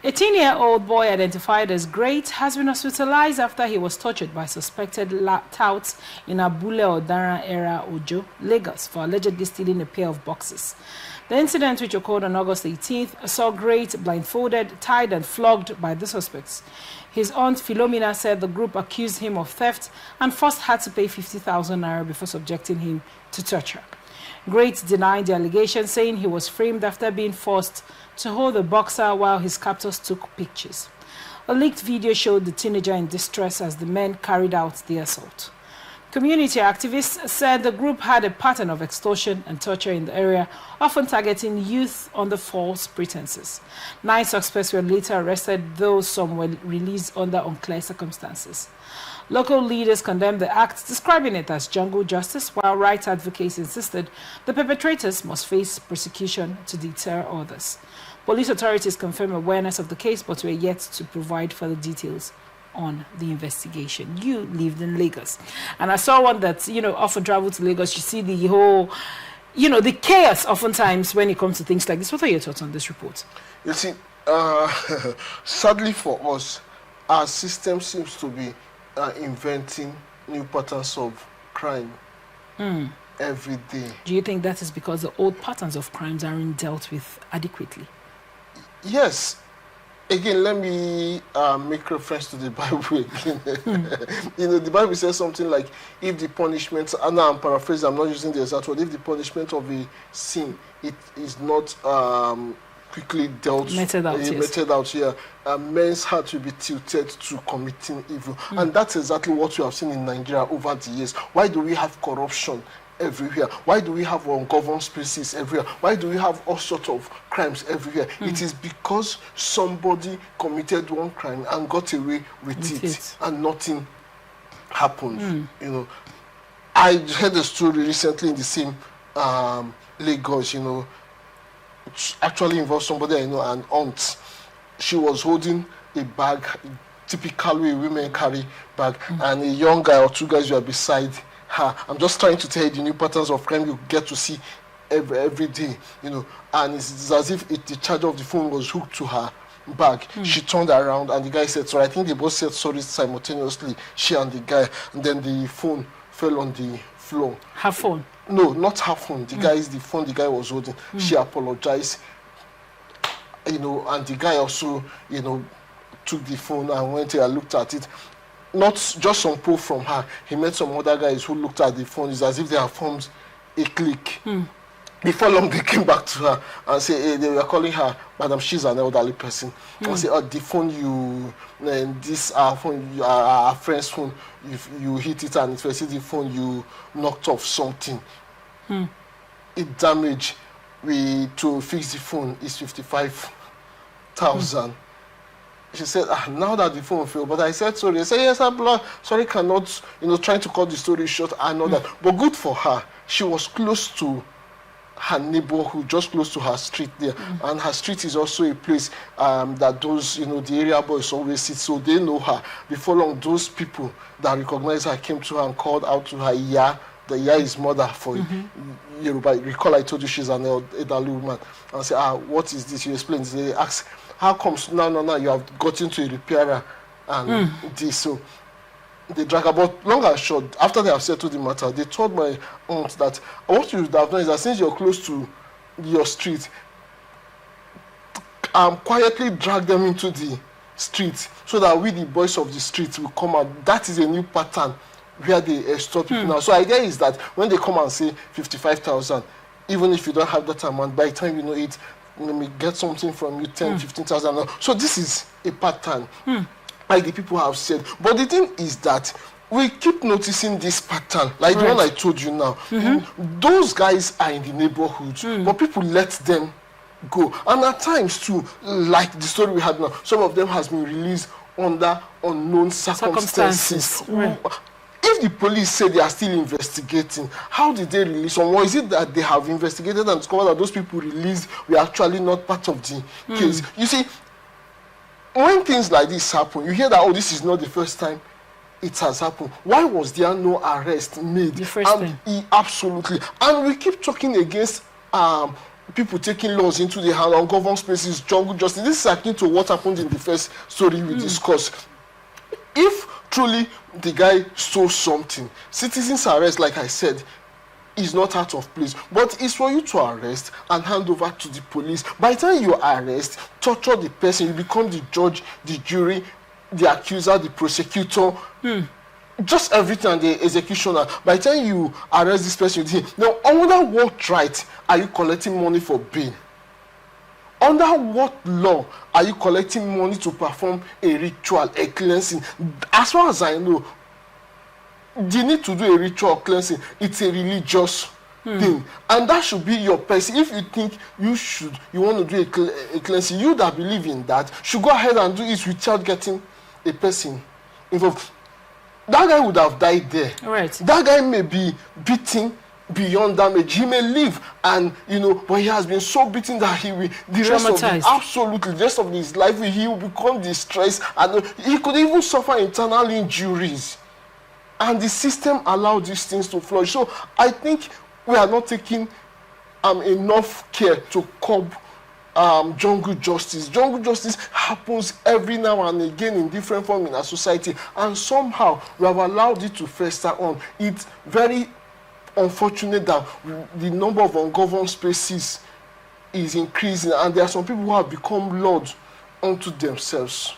A 10-year-old boy identified as Great has been hospitalized after he was tortured by suspected touts in Abule Odan-Era, Ojo, Lagos, for allegedly stealing a pair of boxes. The incident, which occurred on August 18th, saw Great blindfolded, tied and flogged by the suspects. His aunt Philomena said the group accused him of theft and first had to pay 50,000 naira before subjecting him to torture. Great denied the allegation, saying he was framed after being forced to hold the boxer while his captors took pictures. A leaked video showed the teenager in distress as the men carried out the assault. Community activists said the group had a pattern of extortion and torture in the area, often targeting youth under false pretenses. 9 suspects were later arrested, though some were released under unclear circumstances. Local leaders condemned the act, describing it as jungle justice, while rights advocates insisted the perpetrators must face prosecution to deter others. Police authorities confirmed awareness of the case, but were yet to provide further details on the investigation. You lived in Lagos, and I saw one that, often travel to Lagos, you see the whole, the chaos oftentimes when it comes to things like this. What are your thoughts on this report? You see, sadly for us, our system seems to be inventing new patterns of crime every day. Do you think that is because the old patterns of crimes aren't dealt with adequately? Yes. Again, let me make reference to the Bible again. The Bible says something like, if the punishment, and now I'm paraphrasing, I'm not using the exact word, if the punishment of a sin, it is not quickly meted out here, men's heart will be tilted to committing evil. And that's exactly what we have seen in Nigeria over the years. Why do we have corruption everywhere? Why do we have ungoverned spaces everywhere? Why do we have all sorts of crimes everywhere? It is because somebody committed one crime and got away with it, and nothing happened. I heard a story recently in the same Lagos, which actually involves somebody I know, an aunt. She was holding a bag, typical way women carry bag, and a young guy or 2 guys were beside her. I'm just trying to tell you the new patterns of crime you get to see every day, and it's as if the charger of the phone was hooked to her bag. She turned around and the guy said sorry. I think they both said sorry simultaneously, she and the guy, and then the phone fell on the floor. Her phone? No, not her phone. The phone the guy was holding. She apologized, and the guy also, took the phone and went there and looked at it. Not just some proof from her. He met some other guys who looked at the phone. It's as if they have formed a clique. Before long, they came back to her and said, hey, they were calling her, Madam, she's an elderly person. And say, the phone our friend's phone, if you hit it and it was the phone, you knocked off something. It damaged. To fix the phone is 55,000. She said, now that the phone failed, but I said sorry. I said, yes, I'm sorry, cannot, trying to cut the story short, I know that. But good for her. She was close to her neighborhood, just close to her street there. And her street is also a place that those, the area boys always sit, so they know her. Before long, those people that recognize her came to her and called out to her, the Iya is mother for Yoruba. Recall I told you she's an elderly woman. And I said, what is this? You explain. They ask, how comes now you have gotten to a repairer and this? So they drag about. Long and short, after they have settled the matter, they told my aunt that what you would have done is that since you're close to your street, quietly drag them into the street so that we, the boys of the street, will come out. That is a new pattern where they extort people now. So the idea is that when they come and say 55,000, even if you don't have that amount, by the time you know it, let me get something from you, 10, 15,000. So this is a pattern, like the people have said. But the thing is that we keep noticing this pattern, like the one I told you now. Those guys are in the neighborhood, but people let them go. And at times too, like the story we had now, some of them has been released under unknown circumstances. If the police say they are still investigating, how did they release someone? Is it that they have investigated and discovered that those people released were actually not part of the case? You see, when things like this happen, you hear that, this is not the first time it has happened. Why was there no arrest made? The first time. Absolutely. And we keep talking against people taking laws into the hand, ungoverned spaces, jungle justice. This is akin to what happened in the first story we discussed. If truly the guy stole something, citizens arrest, like I said, is not out of place, but it's for you to arrest and hand over to the police. By the time you arrest, torture the person, you become the judge, the jury, the accuser, the prosecutor, just everything, and the executioner. By the time you arrest this person, now under what right are you collecting money for bail? Under what law are you collecting money to perform a ritual, a cleansing? As far as I know, the need to do a ritual cleansing, it's a religious thing, and that should be your person. If you think you want to do a cleansing, you that believe in that should go ahead and do it without getting a person involved. That guy would have died there. Right. That guy may be beaten beyond damage. He may live, and but he has been so beaten that he will the rest of his life he will become distressed, and he could even suffer internal injuries. And the system allowed these things to flourish. So I think we are not taking enough care to curb jungle justice. Jungle justice happens every now and again in different forms in our society, and somehow we have allowed it to fester on. It's very unfortunate that the number of ungoverned spaces is increasing, and there are some people who have become lords unto themselves.